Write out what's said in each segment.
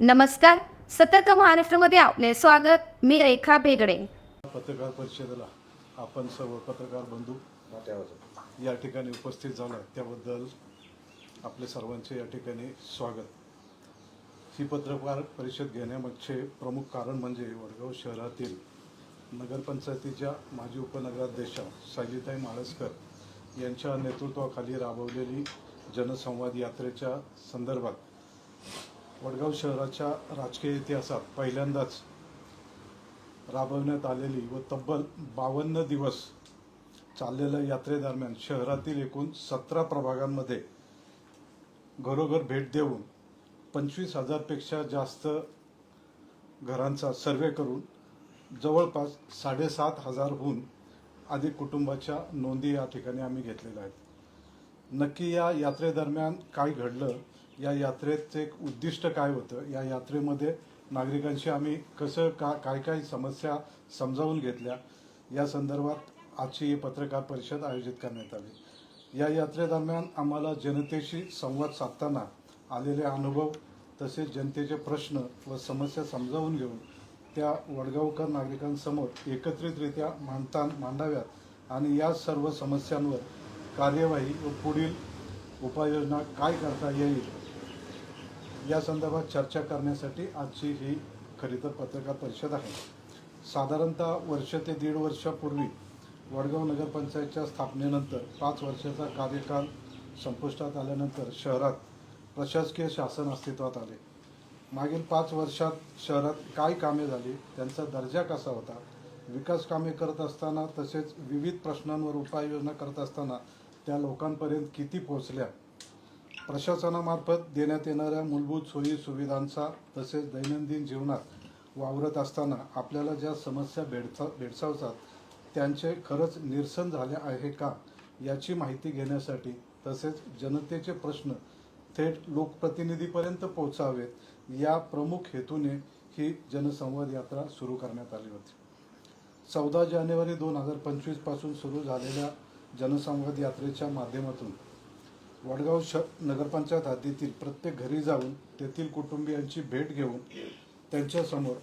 नमस्कार. सतर्क महाराष्ट्रामध्ये आपले स्वागत. मी रेखा बेगडे. पत्रकार परिषदेला आपण सर्व पत्रकार बंधू या ठिकाणी उपस्थित झाला त्याबद्दल आपले सर्वांचे या ठिकाणी स्वागत. ही पत्रकार परिषद घेण्यामागचे प्रमुख कारण म्हणजे वडगाव शहरातील नगरपंचायतीच्या माजी उपनगराध्यक्षा सायलीताई म्हाळसकर यांच्या नेतृत्वाखाली राबवलेली जनसंवाद यात्रेच्या संदर्भात वडगाव शहराच्या राजकीय इतिहासात पहिल्यांदाच राबवण्यात आलेली व तब्बल 52 दिवस चाललेल्या यात्रेदरम्यान शहरातील एकूण 17 प्रभागांमध्ये घरोघर भेट देऊन 25,000 पेक्षा जास्त घरांचा सर्वे करून जवळपास 7,500हून अधिक कुटुंबाच्या नोंदी या ठिकाणी आम्ही घेतलेल्या आहेत. नक्की या यात्रेदरम्यान काय घडलं, या यात्रेचं एक उद्दिष्ट काय होतं, या यात्रेमध्ये नागरिकांशी आम्ही कसं काय समस्या समजावून घेतल्या, या संदर्भात आजची ही पत्रकार परिषद आयोजित करण्यात आली. या यात्रेदरम्यान आम्हाला जनतेशी संवाद साधताना आलेले अनुभव तसेच जनतेचे प्रश्न व समस्या समजावून घेऊन त्या वडगावकर नागरिकांसमोर एकत्रितरित्या मांडाव्यात आणि या सर्व समस्यांवर कार्यवाही व पुढील उपाययोजना काय करता येईल या संदर्भात चर्चा करण्यासाठी आजची ही खरी तर पत्रकार परिषद आहे. साधारणतः वर्ष ते दीड वर्षापूर्वी वडगाव नगरपंचायतच्या स्थापनेनंतर 5 वर्षाचा कार्यकाल संपुष्टात आल्यानंतर शहरात प्रशासकीय शासन अस्तित्वात आले. मागील 5 वर्षात शहरात काय कामे झाली, त्यांचा दर्जा कसा होता, विकास कामे करत असताना तसेच विविध प्रश्नांवर उपाययोजना करत असताना त्या लोकांपर्यंत किती पोहोचल्या, प्रशासनामार्फत देण्यात येणाऱ्या मूलभूत सोयी सुविधांचा तसेच दैनंदिन जीवनात वावरत असताना आपल्याला ज्या समस्या भेडसावतात त्यांचे खरंच निरसन झाले आहे का याची माहिती घेण्यासाठी तसेच जनतेचे प्रश्न थेट लोकप्रतिनिधीपर्यंत पोहोचावेत या प्रमुख हेतूने ही जनसंवाद यात्रा सुरू करण्यात आली होती. 14 जानेवारी 2025 पासून सुरू झालेल्या जनसंवाद यात्रेच्या माध्यमातून वडगाव नगरपंचायत हद्दीतील प्रत्येक घरी जाऊन तेथील कुटुंबियांची भेट घेऊन त्यांच्यासमोर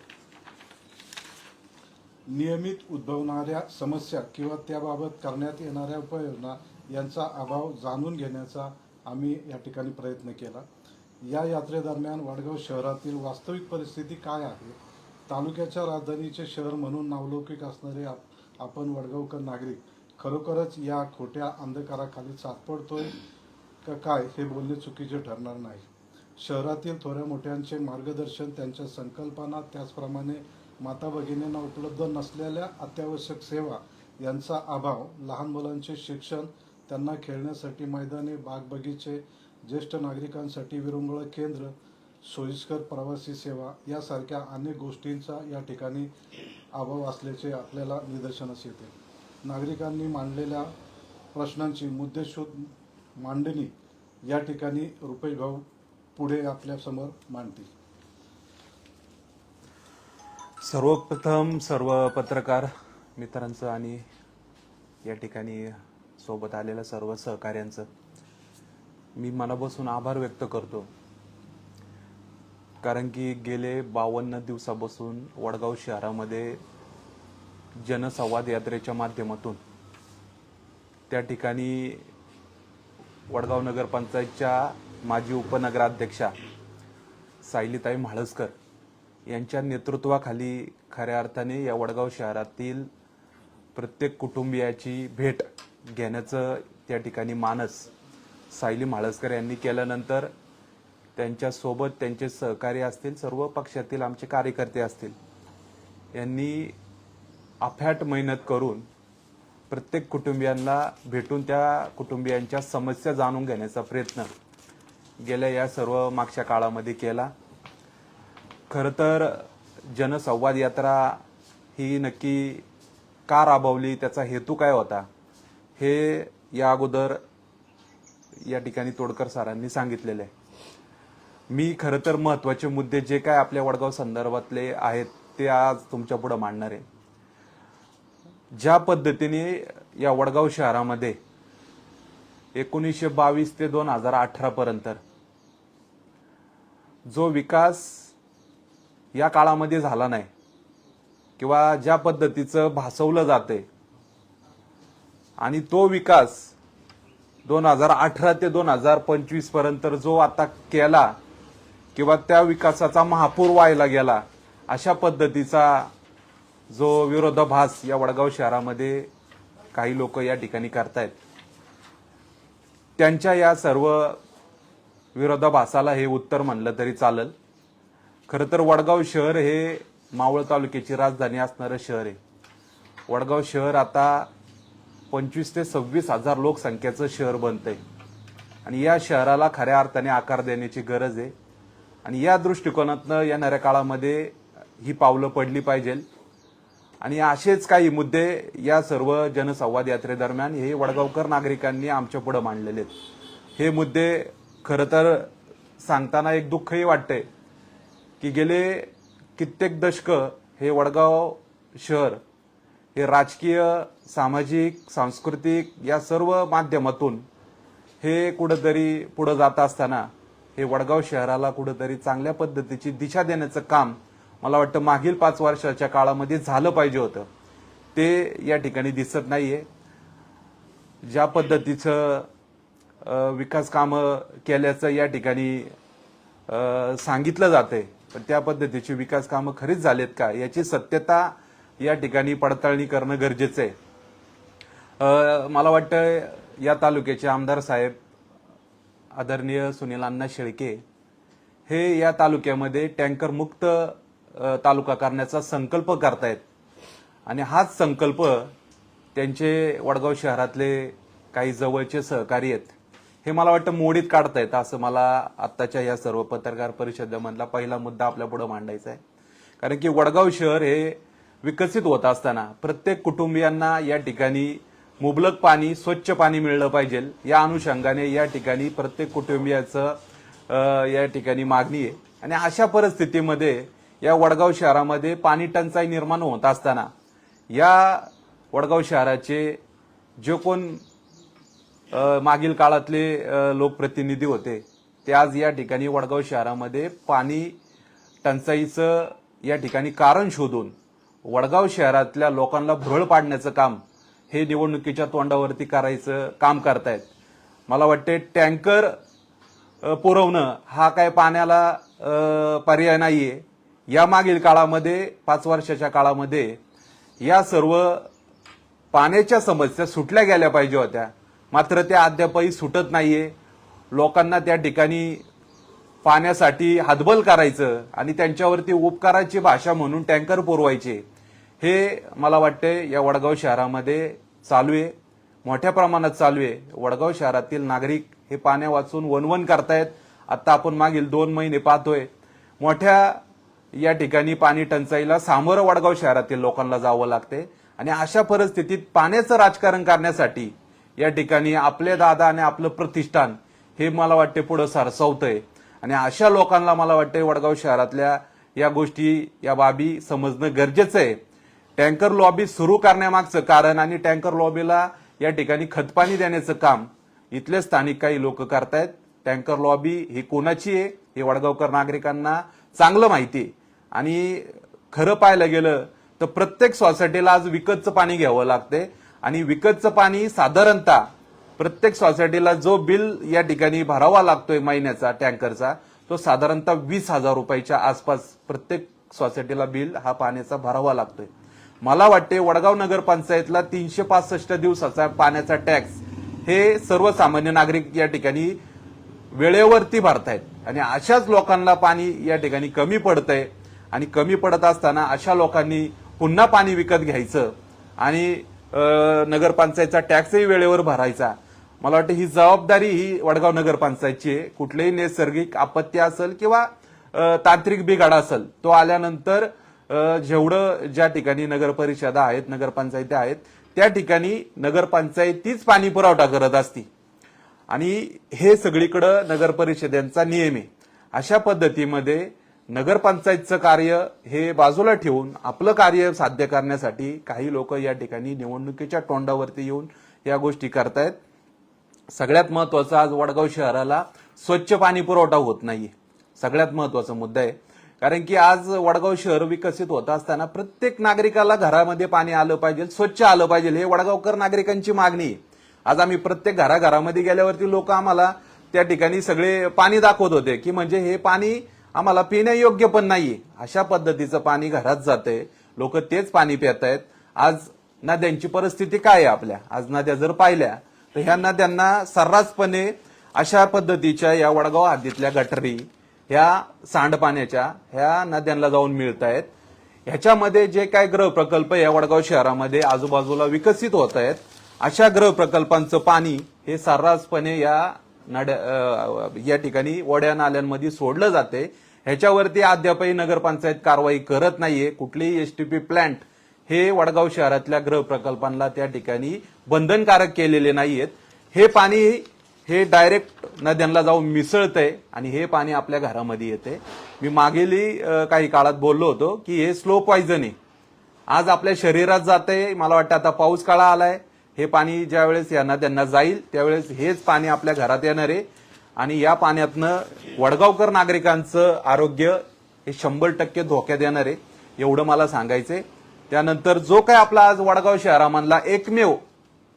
नियमित उद्भवणाऱ्या समस्या किंवा त्याबाबत करण्यात येणाऱ्या उपाययोजना यांचा अभाव जाणून घेण्याचा आम्ही या ठिकाणी प्रयत्न केला. या यात्रेदरम्यान वडगाव शहरातील वास्तविक परिस्थिती काय आहे, तालुक्याच्या राजधानीचे शहर म्हणून नावलौकिक असणारे आपण वडगावकर नागरिक खरोखरच या खोट्या अंधकाराखाली सापडतोय का काय हे बोलणे चुकीचे ठरणार नाही. शहरातील थोड्या मोठ्यांचे मार्गदर्शन, त्यांच्या संकल्पना, त्याचप्रमाणे माता भगिनींना उपलब्ध नसलेल्या अत्यावश्यक सेवा यांचा अभाव, लहान मुलांचे शिक्षण, त्यांना खेळण्यासाठी मैदाने, बाग बगीचे, ज्येष्ठ नागरिकांसाठी विरंगुळा केंद्र, सोयीस्कर प्रवासी सेवा यासारख्या अनेक गोष्टींचा या ठिकाणी अभाव असल्याचे आपल्याला निदर्शनास येते. नागरिकांनी मांडलेल्या प्रश्नांची मुद्देसूद मांडणी या ठिकाणी रुपेश भाऊ पुढे आपल्यासमोर मांडतील. सर्वप्रथम सर्व पत्रकार मित्रांचं आणि या ठिकाणी सोबत आलेल्या सर्व सहकाऱ्यांचं मी मनापासून आभार व्यक्त करतो. कारण की गेले 52 दिवसापासून वडगाव शहरामध्ये जनसंवाद यात्रेच्या माध्यमातून त्या ठिकाणी वडगाव नगरपंचायतच्या माजी उपनगराध्यक्षा सायलीताई म्हाळसकर यांच्या नेतृत्वाखाली खऱ्या अर्थाने या वडगाव शहरातील प्रत्येक कुटुंबियाची भेट घेण्याचं त्या ठिकाणी मानस सायली म्हाळसकर यांनी केल्यानंतर त्यांच्यासोबत त्यांचे सहकारी असतील, सर्व पक्षातील आमचे कार्यकर्ते असतील, यांनी अफाट मेहनत करून प्रत्येक कुटुंबियांना भेटून त्या कुटुंबियांच्या समस्या जाणून घेण्याचा प्रयत्न गेल्या या सर्व मागच्या काळामध्ये केला. खरं तर जनसंवाद यात्रा ही नक्की का राबवली, त्याचा हेतू काय होता हे या अगोदर या ठिकाणी तोडकर सरांनी सांगितलेले आहे. मी खरं तर महत्त्वाचे मुद्दे जे काय आपल्या वडगाव संदर्भातले आहेत ते आज तुमच्या पुढे मांडणार आहे. ज्या पद्धतीने या वडगाव शहरामध्ये 1922 ते 2018 पर्यंत जो विकास या काळामध्ये झाला नाही किंवा ज्या पद्धतीचं भासवलं जाते आणि तो विकास 2018 ते 2025 पर्यंत जो आता केला किंवा त्या विकासाचा महापूर व्हायला गेला, अशा पद्धतीचा जो विरोधाभास या वडगाव शहरामध्ये काही लोक या ठिकाणी करतायत, त्यांच्या या सर्व विरोधाभासाला हे उत्तर म्हणलं तरी चालेल. खरं तर वडगाव शहर हे मावळ तालुक्याची राजधानी असणारं शहर आहे. वडगाव शहर आता 25 ते 26 हजार लोकसंख्येचं शहर बनतंय आणि या शहराला खऱ्या अर्थाने आकार देण्याची गरज आहे. आणि या दृष्टिकोनातनं येणाऱ्या काळामध्ये ही पावलं पडली पाहिजे. आणि असेच काही मुद्दे या सर्व जनसंवाद यात्रेदरम्यान हे वडगावकर नागरिकांनी आमच्या पुढे मांडलेले आहेत. हे मुद्दे खरं तर सांगताना एक दुःखही वाटतंय की गेले कित्येक दशक हे वडगाव शहर हे राजकीय, सामाजिक, सांस्कृतिक या सर्व माध्यमातून हे कुठंतरी पुढे जात असताना हे वडगाव शहराला कुठंतरी चांगल्या पद्धतीची दिशा देण्याचं काम मला वाटतं मागील 5 वर्षाच्या काळामध्ये झालं पाहिजे होतं. ते या ठिकाणी दिसत नाहीये. ज्या पद्धतीचं विकास कामं केल्याचं या ठिकाणी सांगितलं जातंय, पण त्या पद्धतीची विकास कामं खरीच झालेत का याची सत्यता या ठिकाणी पडताळणी करणं गरजेचं आहे. मला वाटतं या तालुक्याचे आमदार साहेब आदरणीय सुनील अण्णा शेळके हे या तालुक्यामध्ये टँकर मुक्त तालुका करण्याचा संकल्प करतायत आणि हाच संकल्प त्यांचे वडगाव शहरातले काही जवळचे सहकारी आहेत हे मला वाटतं मोडीत काढतायत. असं मला आत्ताच्या या सर्व पत्रकार परिषदेमधला पहिला मुद्दा आपल्या पुढे मांडायचा आहे. कारण की वडगाव शहर हे विकसित होत असताना प्रत्येक कुटुंबियांना या ठिकाणी मुबलक पाणी, स्वच्छ पाणी मिळलं पाहिजे या अनुषंगाने या ठिकाणी प्रत्येक कुटुंबियाचं या ठिकाणी मागणी आहे. आणि अशा परिस्थितीमध्ये या वडगाव शहरामध्ये पाणी टंचाई निर्माण होत असताना या वडगाव शहराचे जे कोण मागील काळातले लोकप्रतिनिधी होते ते आज या ठिकाणी वडगाव शहरामध्ये पाणी टंचाईचं या ठिकाणी कारण शोधून वडगाव शहरातल्या लोकांना भुरळ पाडण्याचं काम हे निवडणुकीच्या तोंडावरती करायचं काम करतायत. मला वाटते टँकर पुरवणं हा काय पाण्याला पर्याय नाहीये. या मागील काळामध्ये 5 वर्षाच्या काळामध्ये या सर्व पाण्याच्या समस्या सुटल्या गेल्या पाहिजे होत्या, मात्र त्या अद्यापही सुटत नाहीये. लोकांना त्या ठिकाणी पाण्यासाठी हातबल करायचं आणि त्यांच्यावरती उपकाराची भाषा म्हणून टँकर पुरवायचे हे मला वाटते या वडगाव शहरामध्ये चालू आहे, मोठ्या प्रमाणात चालू आहे. वडगाव शहरातील नागरिक हे पाण्या वाचून वणवण करतायत. आता आपण मागील 2 महिने पाहतोय मोठ्या या ठिकाणी पाणी टंचाईला सामोरं वडगाव शहरातील लोकांना जावं लागते. आणि अशा परिस्थितीत पाण्याचं राजकारण करण्यासाठी या ठिकाणी आपले दादा आणि आपलं प्रतिष्ठान हे मला वाटते पुढे सरसावतंय. आणि अशा लोकांना मला वाटते वडगाव शहरातल्या या गोष्टी, या बाबी समजणं गरजेचं आहे. टँकर लॉबी सुरू करण्यामागचं कारण आणि टँकर लॉबीला या ठिकाणी खतपाणी देण्याचं काम इथले स्थानिक काही लोक करतायत. टँकर लॉबी ही कोणाची आहे हे वडगावकर नागरिकांना चांगलं माहिती आहे. आणि खरं पाहायला गेलं तर प्रत्येक सोसायटीला आज विकतचं पाणी घ्यावं लागते आणि विकतचं पाणी साधारणतः प्रत्येक सोसायटीला जो बिल या ठिकाणी भरावा लागतोय महिन्याचा टँकरचा तो साधारणतः 20,000 रुपयाच्या आसपास प्रत्येक सोसायटीला बिल हा पाण्याचा भरावा लागतोय. मला वाटते वडगाव नगरपंचायतला 365 दिवसाचा पाण्याचा टॅक्स हे सर्वसामान्य नागरिक या ठिकाणी वेळेवरती भरतायत. आणि अशाच लोकांना पाणी या ठिकाणी कमी पडतंय आणि कमी पडत असताना अशा लोकांनी पुन्हा पाणी विकत घ्यायचं आणि नगरपंचायतचा टॅक्सही वेळेवर भरायचा. मला वाटतं ही जबाबदारी ही वडगाव नगरपंचायतची आहे. कुठलेही नैसर्गिक आपत्ती असेल किंवा तांत्रिक बिघाड असेल तो आल्यानंतर जेवढं ज्या ठिकाणी नगर परिषदा आहेत, नगरपंचायती आहेत त्या ठिकाणी नगरपंचायतीच पाणी पुरवठा करत असती आणि हे सगळीकडं नगर परिषदांचा नियम आहे. अशा पद्धतीमध्ये नगरपंचायतचं कार्य हे बाजूला ठेवून आपलं कार्य साध्य करण्यासाठी काही लोक या ठिकाणी निवडणुकीच्या तोंडावरती येऊन या गोष्टी करतायत. सगळ्यात महत्वाचं आज वडगाव शहराला स्वच्छ पाणी पुरवठा होत नाहीये. सगळ्यात महत्वाचा मुद्दा आहे. कारण की आज वडगाव शहर विकसित होत असताना प्रत्येक नागरिकाला घरामध्ये पाणी आलं पाहिजे, स्वच्छ आलं पाहिजे, हे वडगावकर नागरिकांची मागणी आहे. आज आम्ही प्रत्येक घराघरामध्ये गेल्यावरती लोक आम्हाला त्या ठिकाणी सगळे पाणी दाखवत होते की म्हणजे हे पाणी आम्हाला पिण्यायोग्य पण नाहीये. अशा पद्धतीचं पाणी घरात जातंय, लोक तेच पाणी पित आहेत. आज नद्यांची परिस्थिती काय आहे आपल्या? आज नद्या जर पाहिल्या तर ह्या नद्यांना सर्रासपणे अशा पद्धतीच्या या वडगाव हद्दीतल्या गटारी, ह्या सांडपाण्याच्या ह्या नद्यांना जाऊन मिळत आहेत. ह्याच्यामध्ये जे काय गृह प्रकल्प या वडगाव शहरामध्ये आजूबाजूला विकसित होत आहेत, अशा गृह प्रकल्पांचं पाणी हे सर्रासपणे या ठिकाणी वड्या नाल्यांमध्ये सोडलं जाते. ह्याच्यावरती अद्यापही नगरपंचायत कारवाई करत नाहीये. कुठलीही एसटीपी प्लांट हे वडगाव शहरातल्या गृह प्रकल्पांना त्या ठिकाणी बंधनकारक केलेले नाहीयेत. हे पाणी हे डायरेक्ट नद्यांना जाऊन मिसळतंय आणि हे पाणी आपल्या घरामध्ये येते. मी मागील काही काळात बोललो होतो की हे स्लो पॉइझन आहे, आज आपल्या शरीरात जाते. मला वाटतं आता पाऊस काळा आलाय, हे पाणी ज्यावेळेस या नद्यांना जाईल त्यावेळेस हेच पाणी आपल्या घरात येणार आहे आणि या पाण्यातनं वडगावकर नागरिकांचं आरोग्य हे 100% धोक्यात येणार आहे, एवढं मला सांगायचंय. त्यानंतर जो काय आपला आज वडगाव शहरामधला एकमेव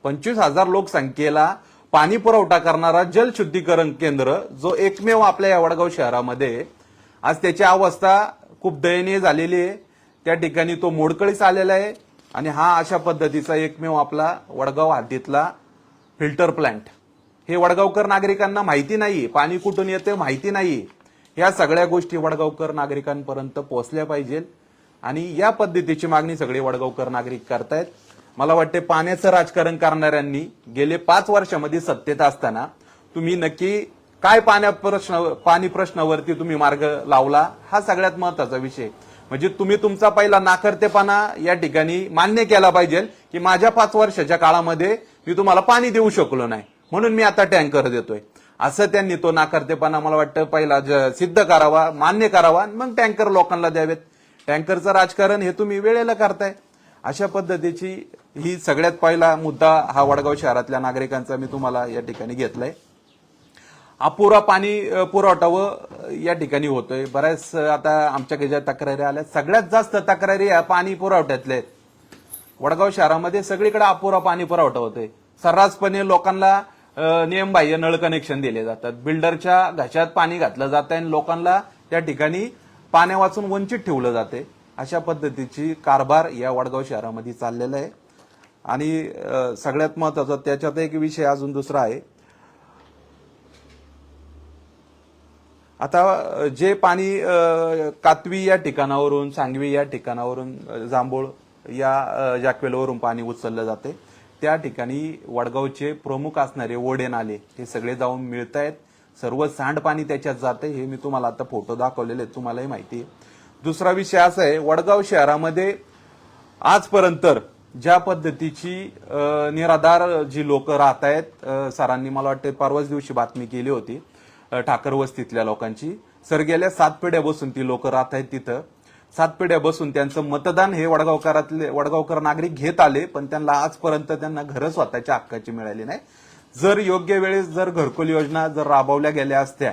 25,000 लोकसंख्येला पाणी पुरवठा करणारा जलशुद्धीकरण केंद्र, जो एकमेव आपल्या या वडगाव शहरामध्ये, आज त्याची अवस्था खूप दयनीय झालेली आहे. त्या ठिकाणी तो मोडकळीस आलेला आहे आणि हा अशा पद्धतीचा एकमेव आपला वडगाव हद्दीतला फिल्टर प्लांट, हे वडगावकर नागरिकांना माहिती नाही, पाणी कुठून येते माहिती नाही. या सगळ्या गोष्टी वडगावकर नागरिकांपर्यंत पोहोचल्या पाहिजेत आणि या पद्धतीची मागणी सगळे वडगावकर नागरिक करतायत. मला वाटते पाण्याचं राजकारण करणाऱ्यांनी गेले 5 वर्षामध्ये सत्तेत असताना तुम्ही नक्की काय पाणी प्रश्नावरती तुम्ही मार्ग लावला, हा सगळ्यात महत्वाचा विषय. म्हणजे तुम्ही तुमचा पहिला नाकर्तेपणा या ठिकाणी मान्य केला पाहिजे की माझ्या 5 वर्षाच्या काळामध्ये मी तुम्हाला पाणी देऊ शकलो नाही म्हणून मी आता टँकर देतोय, असं त्यांनी तो नाकर्तेपणा मला वाटतं पहिला सिद्ध करावा, मान्य करावा, मग टँकर लोकांना द्यावेत. टँकरचं राजकारण हे तुम्ही वेळेला करताय. अशा पद्धतीची ही सगळ्यात पहिला मुद्दा हा वडगाव शहरातल्या नागरिकांचा मी तुम्हाला या ठिकाणी घेतलाय. अपुरा पाणी पुरवठा व या ठिकाणी होतोय. बऱ्याच आता आमच्याकडे ज्या तक्रारी आल्या, सगळ्यात जास्त तक्रारी या पाणी पुरवठ्यातल्या आहेत. वडगाव शहरामध्ये सगळीकडे अपुरा पाणी पुरवठा होतोय. सर्रासपणे लोकांना नियमबाह्य नळ कनेक्शन दिले जातात, बिल्डरच्या घशात पाणी घातलं जात आहे आणि लोकांना त्या ठिकाणी पाण्या वाचून वंचित ठेवलं जाते. अशा पद्धतीची कारभार या वडगाव शहरामध्ये चाललेला आहे. आणि सगळ्यात महत्वाचा त्याच्यात एक विषय अजून दुसरा आहे. आता जे पाणी कातवी या ठिकाणावरून, सांगवी या ठिकाणावरून, जांभूळ या जाकवेलवरून पाणी उचललं जाते, त्या ठिकाणी वडगावचे प्रमुख असणारे ओढे नाले हे सगळे जाऊन मिळत आहेत. सर्व सांडपाणी त्याच्यात जाते, हे मी तुम्हाला आता फोटो दाखवलेले आहेत, तुम्हालाही माहिती आहे. दुसरा विषय असा आहे, वडगाव शहरामध्ये आजपर्यंत ज्या पद्धतीची निराधार जी लोक राहत आहेत, सरांनी मला वाटतं परवाच दिवशी बातमी केली होती ठाकर वस्तीतल्या लोकांची. सर गेल्या 7 पिढ्या बसून ती लोक राहत आहेत तिथं. 7 पिढ्या बसून त्यांचं मतदान हे वडगावकर नागरिक घेत आले, पण त्यांना आजपर्यंत त्यांना घरं स्वतःच्या हक्काची मिळाली नाही. जर योग्य वेळेस जर घरकुल योजना जर राबवल्या गेल्या असत्या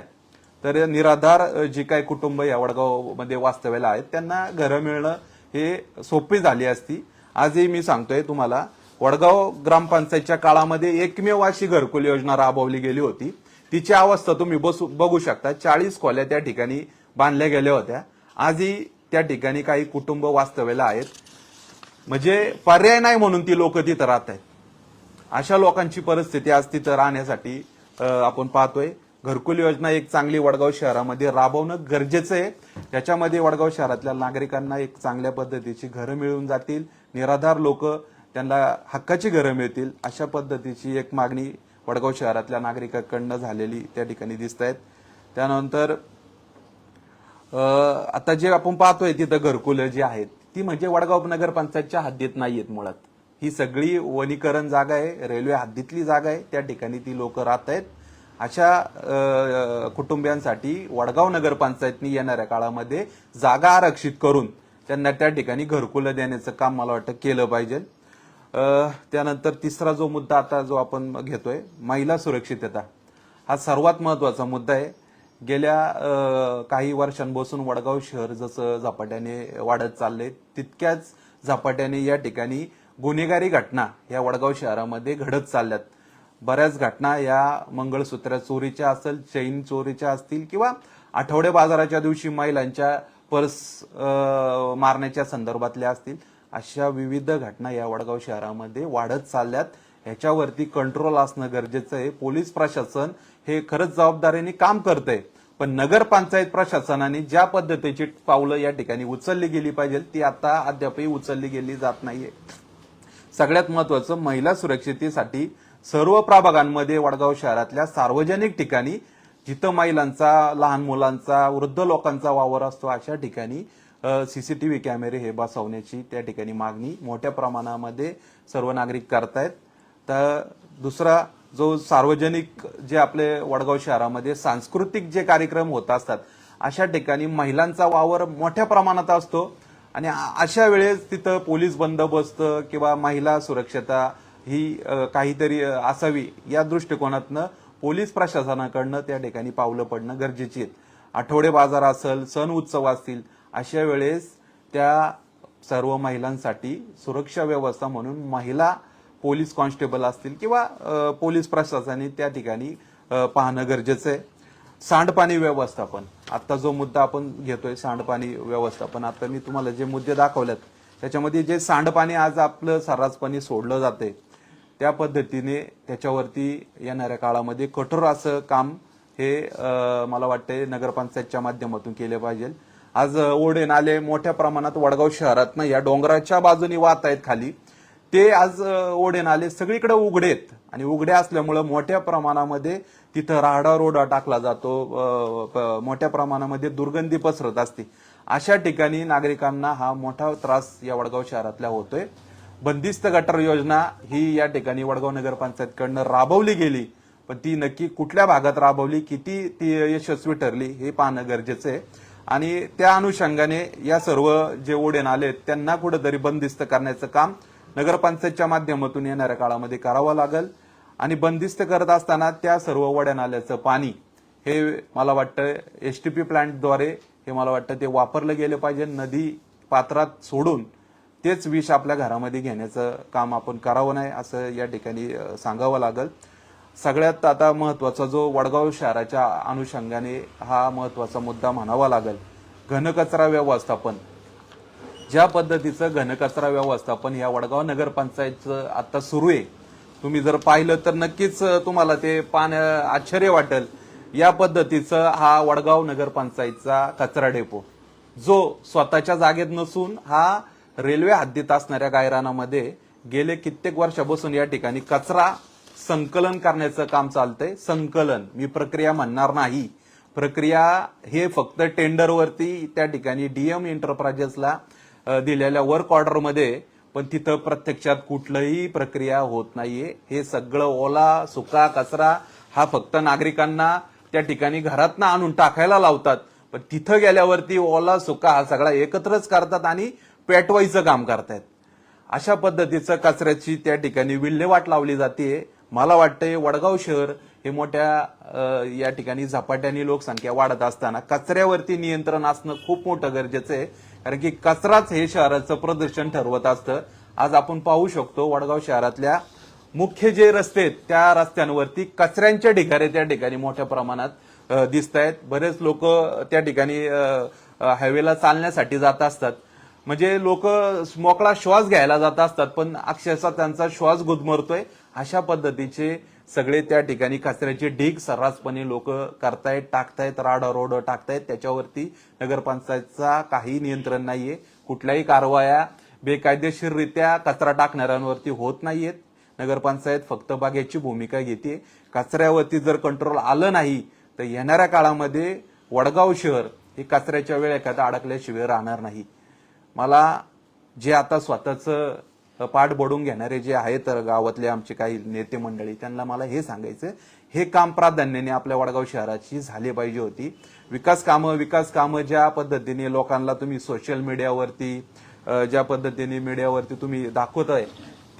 तर निराधार जी काही कुटुंब या वडगावमध्ये वास्तव्याला आहेत त्यांना घरं मिळणं हे सोपी झाली असती. आजही मी सांगतोय तुम्हाला, वडगाव ग्रामपंचायतच्या काळामध्ये एकमेव अशी घरकुल योजना राबवली गेली होती. तिची अवस्था तुम्ही बघू शकता. 40 खोल्या त्या ठिकाणी बांधल्या गेल्या होत्या. आजही त्या ठिकाणी काही कुटुंब वास्तव्याला आहेत. म्हणजे पर्याय नाही म्हणून ती लोक तिथं राहत आहेत. अशा लोकांची परिस्थिती आज तिथं राहण्यासाठी आपण पाहतोय. घरकुल योजना एक चांगली वडगाव शहरामध्ये राबवणं गरजेचं आहे. त्याच्यामध्ये वडगाव शहरातल्या नागरिकांना एक चांगल्या पद्धतीची घरं मिळून जातील, निराधार लोक त्यांना हक्काची घरं मिळतील, अशा पद्धतीची एक मागणी वडगाव शहरातल्या नागरिकांकडनं झालेली त्या ठिकाणी दिसत आहेत. त्यानंतर आता जे आपण पाहतोय तिथं घरकुलं जी आहेत ती म्हणजे वडगाव नगरपंचायतच्या हद्दीत नाहीयेत. मुळात ही सगळी वनीकरण जागा आहे, रेल्वे हद्दीतली जागा आहे, त्या ठिकाणी ती लोक राहत आहेत. अशा कुटुंबियांसाठी वडगाव नगरपंचायतनी येणाऱ्या काळामध्ये जागा आरक्षित करून त्यांना त्या ठिकाणी घरकुलं देण्याचं काम मला वाटतं केलं पाहिजे. त्यानंतर तिसरा जो मुद्दा आता जो आपण घेतोय, महिला सुरक्षितता, हा सर्वात महत्वाचा मुद्दा आहे. गेल्या काही वर्षांपासून वडगाव शहर जसं झपाट्याने वाढत चालले तितक्याच झपाट्याने या ठिकाणी गुन्हेगारी घटना या वडगाव शहरामध्ये घडत चालल्यात. बऱ्याच घटना या मंगळसूत्र चोरीच्या असेल, चैन चोरीच्या असतील किंवा आठवडे बाजाराच्या दिवशी महिलांच्या पर्स मारण्याच्या संदर्भातल्या असतील, अशा विविध घटना या वडगाव शहरामध्ये वाढत चालल्यात. ह्याच्यावरती कंट्रोल असणं गरजेचं आहे. पोलीस प्रशासन हे खरंच जबाबदारीने काम करतंय, पण नगरपंचायत प्रशासनाने ज्या पद्धतीची पावलं या ठिकाणी उचलली गेली पाहिजे ती आता अद्यापही उचलली गेली जात नाहीये. सगळ्यात महत्वाचं, महिला सुरक्षिततेसाठी सर्व प्रभागांमध्ये वडगाव शहरातल्या सार्वजनिक ठिकाणी जिथं महिलांचा, लहान मुलांचा, वृद्ध लोकांचा वावर असतो अशा ठिकाणी सीसीटीव्ही कॅमेरे हे बसवण्याची त्या ठिकाणी मागणी मोठ्या प्रमाणामध्ये सर्व नागरिक करतायत. तर दुसरा जो सार्वजनिक जे आपले वडगाव शहरामध्ये सांस्कृतिक जे कार्यक्रम होत असतात अशा ठिकाणी महिलांचा वावर मोठ्या प्रमाणात असतो आणि अशा वेळेस तिथं पोलीस बंदोबस्त किंवा महिला सुरक्षता ही काहीतरी असावी या दृष्टिकोनातनं पोलीस प्रशासनाकडनं त्या ठिकाणी पावलं पडणं गरजेची आहेत. आठवडे बाजार असेल, सण उत्सव असतील, अशा वेळेस त्या सर्व महिलांसाठी सुरक्षा व्यवस्था म्हणून महिला पोलीस कॉन्स्टेबल असतील किंवा पोलीस प्रशासनाने त्या ठिकाणी पाहणं गरजेचं आहे. सांडपाणी व्यवस्थापन, आता जो मुद्दा आपण घेतोय सांडपाणी व्यवस्थापन, आता मी तुम्हाला जे मुद्दे दाखवलेत त्याच्यामध्ये जे सांडपाणी आज आपलं सर्रासपणे सोडलं जाते त्या पद्धतीने त्याच्यावरती येणाऱ्या काळामध्ये कठोर असं काम हे मला वाटते नगरपंचायतच्या माध्यमातून केले पाहिजे. आज ओढे नाले मोठ्या प्रमाणात वडगाव शहरातनं या डोंगराच्या बाजूनी वाहत आहेत खाली, ते आज ओढे नाले सगळीकडे उघडे आहेत आणि उघडे असल्यामुळे मोठ्या प्रमाणामध्ये तिथं राहडा रोडा टाकला जातो, मोठ्या प्रमाणामध्ये दुर्गंधी पसरत असते. अशा ठिकाणी नागरिकांना हा मोठा त्रास या वडगाव शहरातल्या होतोय. बंदिस्त गटर योजना ही या ठिकाणी वडगाव नगरपंचायतकडनं राबवली गेली, पण ती नक्की कुठल्या भागात राबवली, किती ती यशस्वी ठरली हे पाहणं गरजेचं आहे. आणि त्या अनुषंगाने या सर्व जे ओढे नाले आहेत त्यांना कुठेतरी बंदिस्त करण्याचं काम नगरपंचायतच्या माध्यमातून येणाऱ्या काळामध्ये करावं लागेल. आणि बंदिस्त करत असताना त्या सर्व ओढ्या नाल्याचं पाणी हे मला वाटतं एसटीपी प्लांटद्वारे हे मला वाटतं ते वापरलं गेलं पाहिजे. नदी पात्रात सोडून तेच विष आपल्या घरामध्ये घेण्याचं काम आपण करावं नाही असं या ठिकाणी सांगावं लागेल. सगळ्यात आता महत्वाचा जो वडगाव शहराच्या अनुषंगाने हा महत्वाचा मुद्दा म्हणावा लागेल, घनकचरा व्यवस्थापन. ज्या पद्धतीचं घनकचरा व्यवस्थापन या वडगाव नगरपंचायतचं आता सुरू आहे, तुम्ही जर पाहिलं तर नक्कीच तुम्हाला ते आश्चर्य वाटेल. या पद्धतीचं हा वडगाव नगरपंचायतचा कचरा डेपो जो स्वतःच्या जागेत नसून हा रेल्वे हद्दीत असणाऱ्या गायरानामध्ये गेले कित्येक वर्षापासून या ठिकाणी कचरा संकलन करण्याचं काम चालतंय. संकलन, मी प्रक्रिया म्हणणार नाही. प्रक्रिया हे फक्त टेंडरवरती त्या ठिकाणी डीएम एंटरप्राइजेसला दिलेल्या वर्क ऑर्डरमध्ये, पण तिथं प्रत्यक्षात कुठलंही प्रक्रिया होत नाहीये. हे सगळं ओला सुका कचरा हा फक्त नागरिकांना त्या ठिकाणी घरातनं आणून टाकायला लावतात, पण तिथं गेल्यावरती ओला सुका हा सगळा एकत्रच करतात आणि पेटवायचं काम करतायत. अशा पद्धतीचं कचऱ्याची त्या ठिकाणी विल्हेवाट लावली जाते. मला वाटतंय वडगाव शहर हे मोठ्या या ठिकाणी झपाट्याने लोकसंख्या वाढत असताना कचऱ्यावरती नियंत्रण असणं खूप मोठं गरजेचं आहे, कारण की कचराच हे शहराचं प्रदूषण ठरवत असतं. आज आपण पाहू शकतो वडगाव शहरातल्या मुख्य जे रस्ते आहेत त्या रस्त्यांवरती कचऱ्यांच्या ढिगारे त्या ठिकाणी मोठ्या प्रमाणात दिसत आहेत. बरेच लोक त्या ठिकाणी हायवेला चालण्यासाठी जात असतात, म्हणजे लोक मोकळा श्वास घ्यायला जात असतात, पण अक्षरशः त्यांचा श्वास गुदमरतोय. अशा पद्धतीचे सगळे त्या ठिकाणी कचऱ्याचे ढीग सर्रासपणे लोक करतायत, टाकतायत, राडारोड टाकतायत. त्याच्यावरती नगरपंचायतचा काही नियंत्रण नाहीये. कुठल्याही कारवाया बेकायदेशीररित्या कचरा टाकणाऱ्यांवरती होत नाहीयेत. नगरपंचायत फक्त बघायची भूमिका घेते. कचऱ्यावरती जर कंट्रोल आलं नाही तर येणाऱ्या काळामध्ये वडगाव शहर हे कचऱ्याच्या वेळेखात अडकल्याशिवाय राहणार नाही. मला जे आता स्वतःचं पाठ बडून घेणारे जे आहेत गावातले आमचे काही नेते मंडळी, त्यांना मला हे सांगायचं, हे काम प्राधान्याने आपल्या वडगाव शहराची झाले पाहिजे होती. विकास कामं ज्या पद्धतीने लोकांना तुम्ही सोशल मीडियावरती ज्या पद्धतीने मीडियावरती तुम्ही दाखवताय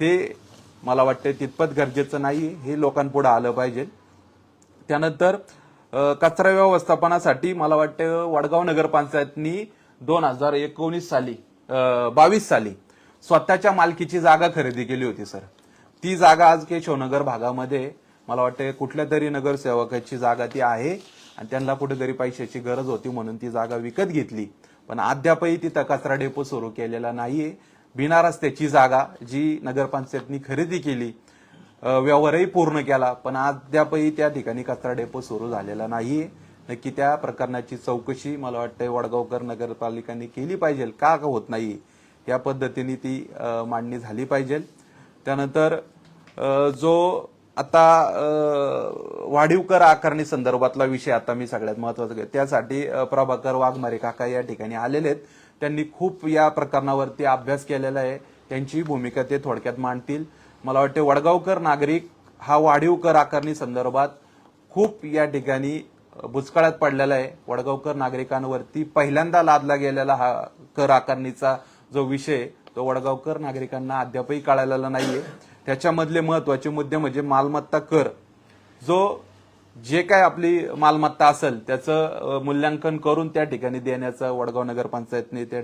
ते मला वाटतं तितपत गरजेचं नाही. हे लोकांपुढे आलं पाहिजे. त्यानंतर कचरा व्यवस्थापनासाठी मला वाटतं वडगाव नगरपंचायतनी 2019 साली 22 साली स्वतःच्या मालकीची जागा खरेदी केली होती सर. ती जागा आज केशवनगर भागामध्ये मला वाटतं कुठल्या तरी नगरसेवकाची जागा ती आहे आणि त्यांना कुठेतरी पैशाची गरज होती म्हणून ती जागा विकत घेतली. पण अद्यापही तिथं कचरा डेपो सुरू केलेला नाहीये. बिना रस्त्याची जागा जी नगरपंचायतनी खरेदी केली, व्यवहारही पूर्ण केला, पण अद्यापही त्या ठिकाणी कचरा डेपो सुरू झालेला नाहीये. नक्की त्या प्रकरणाची चौकशी मला वाटतं वडगावकर नगरपालिकांनी केली पाहिजे. का होत नाही या पद्धतीने ती मांडणी झाली पाहिजे. त्यानंतर जो आता वाढीव कर आकारणी संदर्भातला विषय आता मी सगळ्यात महत्वाचा घेतो. त्यासाठी प्रभाकर वाघमारे काका या ठिकाणी आलेले आहेत. त्यांनी खूप या प्रकरणावरती अभ्यास केलेला आहे. त्यांची भूमिका ते थोडक्यात मांडतील. मला वाटते वडगावकर नागरिक हा वाढीव कर आकारणी संदर्भात खूप या ठिकाणी भुचकाळात पडलेला आहे. वडगावकर नागरिकांवरती पहिल्यांदा लादला गेलेला हा कर आकारणीचा जो विषय तो वडगावकर नागरिकांना अद्यापही कळालेला नाहीये. त्याच्यामधले महत्वाचे मुद्दे म्हणजे मालमत्ता कर, जो जे काय आपली मालमत्ता असेल त्याचं मूल्यांकन करून त्या ठिकाणी देण्याचा वडगाव नगरपंचायतने त्या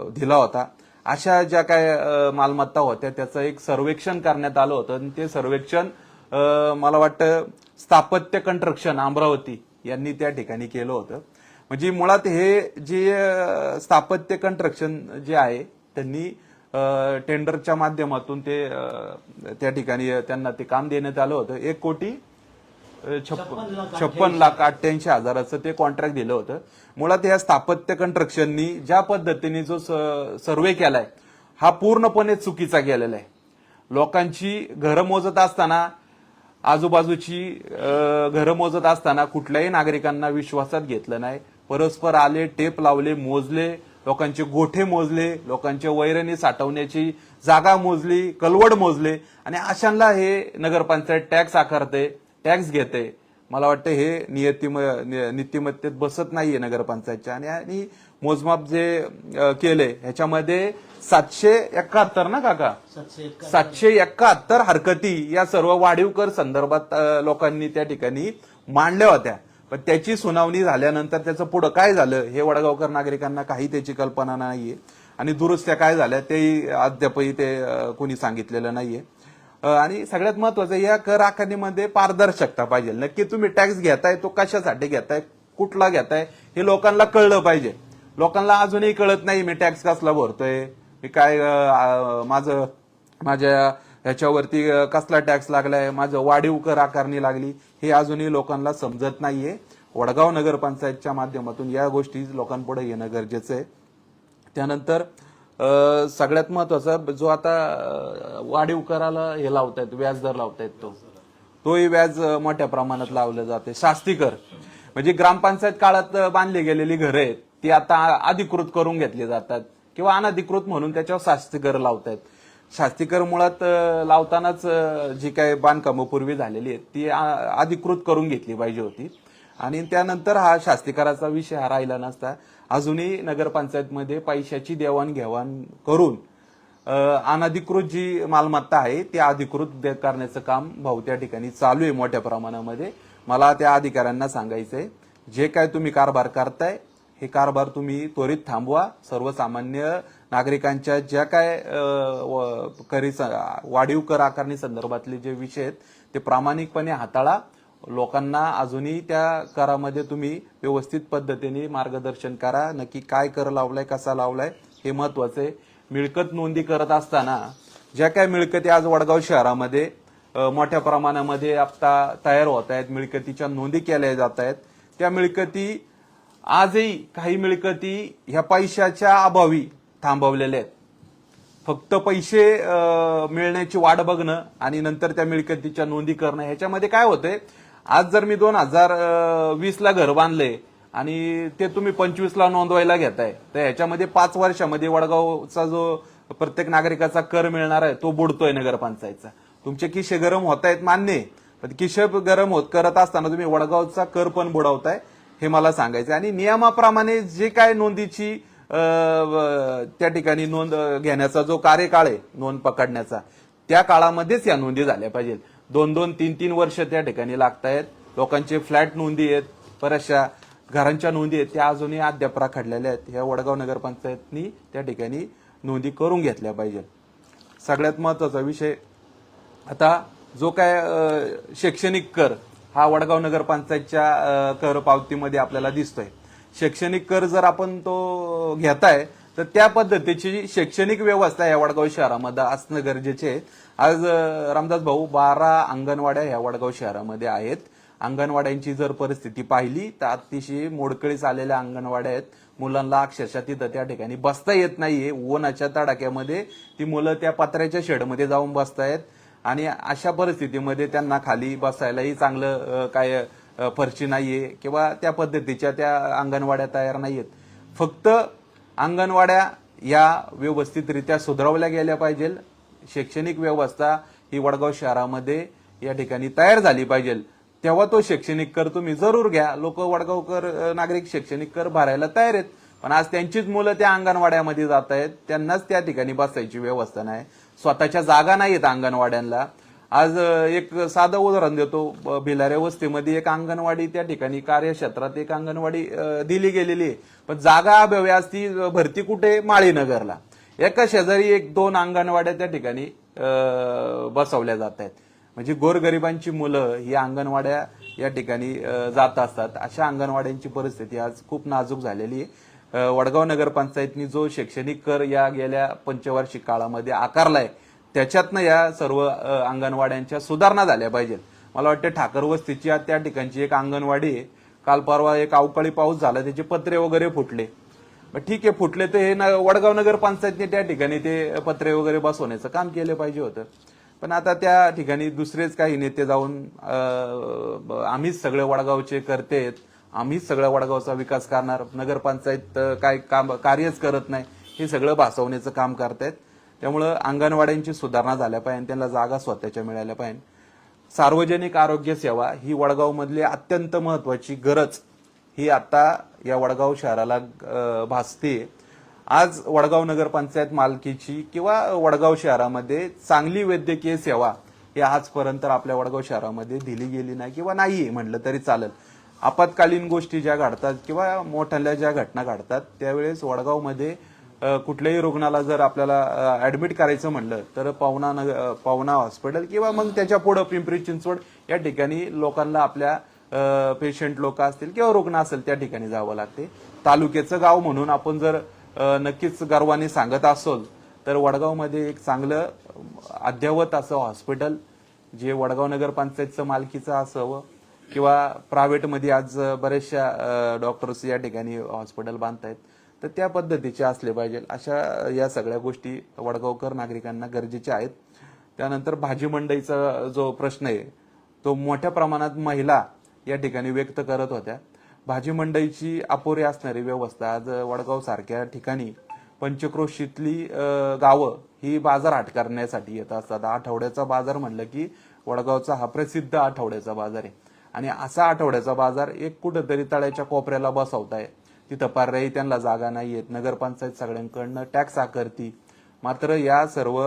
दिला होता. अशा ज्या काय मालमत्ता होत्या त्याचं एक सर्वेक्षण करण्यात आलं होतं आणि ते सर्वेक्षण मला वाटतं स्थापत्य कंस्ट्रक्शन अमरावती यांनी त्या ठिकाणी केलं होतं. म्हणजे मुळात हे जे स्थापत्य कंस्ट्रक्शन जे आहे त्यांनी टेंडरच्या माध्यमातून ते त्या ठिकाणी त्यांना ते काम देण्यात आलं होतं. 1,56,88,000 ते कॉन्ट्रॅक्ट दिलं होतं. मुळात या स्थापत्य कंस्ट्रक्शननी ज्या पद्धतीने जो सर्वे केलाय हा पूर्णपणे चुकीचा केलेला आहे. लोकांची घरं मोजत असताना आजूबाजूची घरं मोजत असताना कुठल्याही नागरिकांना विश्वासात घेतलं नाही. परस्पर आले, टेप लावले, मोजले, लोकांचे गोठे मोजले, लोकांचे वैरणी साठवण्याची जागा मोजली, कलवड मोजले आणि अशांना हे नगरपंचायत टॅक्स आकारते, टॅक्स घेते. मला वाटतं हे नीतिमत्तेत बसत नाहीये नगरपंचायतच्या. आणि मोजमाप जे केले ह्याच्यामध्ये 771 ना काका 771 हरकती या सर्व वाढीव कर संदर्भात लोकांनी त्या ठिकाणी मांडल्या होत्या. पण त्याची सुनावणी झाल्यानंतर त्याचं पुढं काय झालं हे वडगावकर नागरिकांना काही त्याची कल्पना नाहीये आणि दुरुस्त्या काय झाल्या ते अद्यापही ते कोणी सांगितलेलं नाहीये. आणि सगळ्यात महत्वाचं या कर आकारणीमध्ये पारदर्शकता पाहिजे. नक्की तुम्ही टॅक्स घेताय तो कशासाठी घेताय, कुठला घेताय हे लोकांना कळलं पाहिजे. लोकांना अजूनही कळत नाही मी टॅक्स कसला भरतोय, मी काय माझ्या ह्याच्यावरती कसला टॅक्स लागलाय, माझं वाढीव कर आकारणी लागली हे अजूनही लोकांना समजत नाहीये. वडगाव नगरपंचायतच्या माध्यमातून या गोष्टी लोकांपुढे येणं गरजेचं आहे. त्यानंतर सगळ्यात महत्वाचा जो आता वाढीव कराला हे लावतायत, व्याजदर लावतायत, तोही व्याज मोठ्या प्रमाणात लावलं जाते. शास्ती कर म्हणजे ग्रामपंचायत काळात बांधली गेलेली घरं आहेत ती आता अधिकृत करून घेतली जातात किंवा अनधिकृत म्हणून त्याच्यावर शास्ती कर लावतायत. शास्ती कर मुळात लावतानाच जी काय बांधकामं पूर्वी झालेली आहेत ती अधिकृत करून घेतली पाहिजे होती आणि त्यानंतर हा शास्ती कराचा विषय हा राहिला नसता. अजूनही नगरपंचायतमध्ये पैशाची देवाणघेवाण करून अनधिकृत जी मालमत्ता आहे ती अधिकृत करण्याचं काम भाऊ त्या ठिकाणी चालू आहे मोठ्या प्रमाणामध्ये. मला त्या अधिकाऱ्यांना सांगायचंय जे काय तुम्ही कारभार करताय हे कारभार तुम्ही त्वरित थांबवा. सर्वसामान्य नागरिकांच्या ज्या काय वाढीव कर आकारणी संदर्भातले जे विषय आहेत ते प्रामाणिकपणे हाताळा. लोकांना अजूनही त्या करामध्ये तुम्ही व्यवस्थित पद्धतीने मार्गदर्शन करा. नक्की काय कर लावलाय, कसा लावलाय हे महत्वाचं आहे. मिळकत नोंदी करत असताना ज्या काय मिळकती आज वडगाव शहरामध्ये मोठ्या प्रमाणामध्ये आता तयार होत आहेत, मिळकतीच्या नोंदी केल्या जात आहेत, त्या मिळकती आजही काही मिळकती ह्या पैशाच्या अभावी थांबवलेल्या आहेत. फक्त पैसे मिळण्याची वाट बघणं आणि नंतर त्या मिळकतीच्या नोंदी करणं ह्याच्यामध्ये काय होतंय. आज जर मी 2020 ला घर बांधले आणि ते तुम्ही 25 ला नोंदवायला घेताय तर ह्याच्यामध्ये 5 वर्षामध्ये वडगावचा जो प्रत्येक नागरिकाचा कर मिळणार आहे तो बुडतोय नगरपंचायतचा. तुमचे किशे गरम होत आहेत मान्य, पण किशे गरम करत असताना तुम्ही वडगावचा कर पण बुडवताय हे मला सांगायचं. आणि नियमाप्रमाणे जे काय नोंदीची त्या ठिकाणी नोंद घेण्याचा जो कार्यकाळ आहे नोंद पकडण्याचा त्या काळामध्येच या नोंदी झाल्या पाहिजेत. 2-2, 3-3 वर्ष त्या ठिकाणी लागतायत. लोकांचे फ्लॅट नोंदी आहेत, बऱ्याचशा घरांच्या नोंदी आहेत, त्या अजूनही अद्याप राखडलेल्या आहेत. ह्या वडगाव नगरपंचायतनी त्या ठिकाणी नोंदी करून घेतल्या पाहिजे. सगळ्यात महत्वाचा विषय, आता जो काय शैक्षणिक कर हा वडगाव नगरपंचायतच्या कर पावतीमध्ये आपल्याला दिसतोय. शैक्षणिक कर जर आपण तो घेताय तर त्या पद्धतीची शैक्षणिक व्यवस्था या वडगाव शहरामध्ये असणं गरजेचे आहे. आज रामदास भाऊ 12 अंगणवाड्या ह्या वडगाव शहरामध्ये आहेत. अंगणवाड्यांची जर परिस्थिती पाहिली तर अतिशय मोडकळीस आलेल्या अंगणवाड्या आहेत. मुलांना अक्षरशः तिथं त्या ठिकाणी बसता येत नाहीये. उन्हाच्या तडाख्यामध्ये ती मुलं त्या पत्र्याच्या शेडमध्ये जाऊन बसतायत आणि अशा परिस्थितीमध्ये त्यांना खाली बसायलाही चांगलं काय फरशी नाहीये किंवा त्या पद्धतीच्या त्या अंगणवाड्या तयार नाहीयेत. फक्त अंगणवाड्या या व्यवस्थितरित्या सुधारवल्या गेल्या पाहिजे. शैक्षणिक व्यवस्था ही वडगाव शहरामध्ये या ठिकाणी तयार झाली पाहिजे. तेव्हा तो शैक्षणिक कर तुम्ही जरूर घ्या. लोक वडगावकर नागरिक शैक्षणिक कर भरायला तयार आहेत, पण आज त्यांचीच मुलं त्या अंगणवाड्यामध्ये जात आहेत. त्यांनाच त्या ठिकाणी बसायची व्यवस्था नाही, स्वतःच्या जागा नाहीत अंगणवाड्यांना. आज एक साधं उदाहरण देतो. भिलारे वस्तीमध्ये एक अंगणवाडी त्या ठिकाणी कार्यक्षेत्रात एक अंगणवाडी दिली गेलेली आहे, पण जागा अभावी आज ती भरती कुठे? माळीनगरला. एका शेजारी 1-2 अंगणवाड्या त्या ठिकाणी बसवल्या जात आहेत. म्हणजे गोरगरिबांची मुलं ही अंगणवाड्या या ठिकाणी जात असतात. अशा अंगणवाड्यांची परिस्थिती आज खूप नाजूक झालेली आहे. वडगाव नगरपंचायतनी जो शैक्षणिक कर या गेल्या पंचवार्षिक काळामध्ये आकारलाय त्याच्यातनं या सर्व अंगणवाड्यांच्या सुधारणा झाल्या पाहिजेत. मला वाटतं ठाकर वस्तीची त्या ठिकाणची एक अंगणवाडी आहे. काल परवा एक अवकाळी पाऊस झाला, त्याचे पत्रे वगैरे फुटले. ठीक आहे, फुटले तर हे वडगाव नगरपंचायतने त्या ठिकाणी ते पत्रे वगैरे बसवण्याचं काम केलं पाहिजे होतं. पण आता त्या ठिकाणी दुसरेच काही नेते जाऊन आम्हीच सगळे वडगावचे करते आहेत, आम्हीच सगळ्या वडगावचा विकास करणार, नगरपंचायत काय काम कार्यच करत नाही, हे सगळं भासवण्याचं काम करतायत. त्यामुळं अंगणवाड्यांची सुधारणा झाल्या पाहिजे, त्यांना जागा स्वतःच्या मिळाल्या पाहिजे. सार्वजनिक आरोग्य सेवा ही वडगाव मधली अत्यंत महत्वाची गरज ही आता या वडगाव शहराला भासते. आज वडगाव नगरपंचायत मालकीची किंवा वडगाव शहरामध्ये चांगली वैद्यकीय सेवा ही आजपर्यंत आपल्या वडगाव शहरामध्ये दिली गेली नाही किंवा नाही म्हटलं तरी चालेल. आपत्कालीन गोष्टी ज्या घडतात किंवा मोठ्या ज्या घटना घडतात त्यावेळेस वडगावमध्ये कुठल्याही रुग्णाला जर आपल्याला ऍडमिट करायचं म्हणलं तर पावना हॉस्पिटल किंवा मग त्याच्या पुढे पिंपरी चिंचवड या ठिकाणी लोकांना आपल्या पेशंट लोक असतील किंवा रुग्ण असेल त्या ठिकाणी जावं लागते. तालुक्याचं गाव म्हणून आपण जर नक्कीच गर्वाने सांगत असोल तर वडगावमध्ये एक चांगलं अद्ययावत असं हॉस्पिटल जे वडगाव नगरपंचायतचं मालकीचं असावं किंवा प्रायव्हेटमध्ये आज बरेचशा डॉक्टर्स या ठिकाणी हॉस्पिटल बांधतायत, तर त्या पद्धतीचे असले पाहिजे. अशा या सगळ्या गोष्टी वडगावकर नागरिकांना गरजेच्या आहेत. त्यानंतर भाजी मंडईचा जो प्रश्न आहे तो मोठ्या प्रमाणात महिला या ठिकाणी व्यक्त करत होत्या. भाजी मंडईची अपुरी असणारी व्यवस्था आज वडगाव सारख्या ठिकाणी पंचक्रोशीतली गावं ही बाजार हाट करण्यासाठी येत असतात. आठवड्याचा बाजार म्हणलं की वडगावचा हा प्रसिद्ध आठवड्याचा बाजार आहे आणि असा आठवड्याचा बाजार एक कुठंतरी तळ्याच्या कोपऱ्याला बसवताय. तिथं पर्यायी त्यांना जागा नाहीयेत. नगरपंचायत सगळ्यांकडनं टॅक्स आकारती. मात्र या सर्व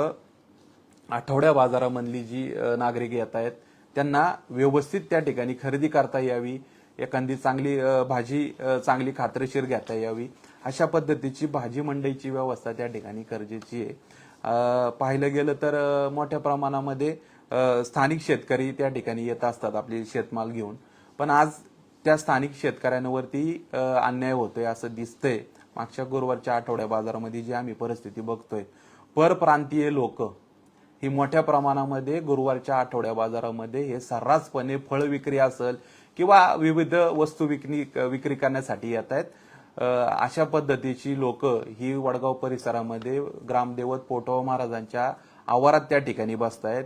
आठवड्या बाजारामधली जी नागरिक येत आहेत त्यांना व्यवस्थित त्या ठिकाणी खरेदी करता यावी, एखादी चांगली भाजी चांगली खात्रीशीर घेता यावी, अशा पद्धतीची भाजी मंडईची व्यवस्था त्या ठिकाणी गरजेची आहे. पाहिलं गेलं तर मोठ्या प्रमाणामध्ये स्थानिक शेतकरी त्या ठिकाणी येत असतात आपली शेतमाल घेऊन, पण आज त्या स्थानिक शेतकऱ्यांवरती अन्याय होतोय असं दिसतंय. मागच्या गुरुवारच्या आठवड्या बाजारामध्ये जी आम्ही परिस्थिती बघतोय, परप्रांतीय लोक ही मोठ्या प्रमाणामध्ये गुरुवारच्या आठवड्या बाजारामध्ये हे सर्रासपणे फळ विक्री असेल किंवा विविध वस्तू विक्री करण्यासाठी येत आहेत. अशा पद्धतीची लोक ही वडगाव परिसरामध्ये ग्रामदेवत पोटो महाराजांच्या आवारात त्या ठिकाणी बसतायत.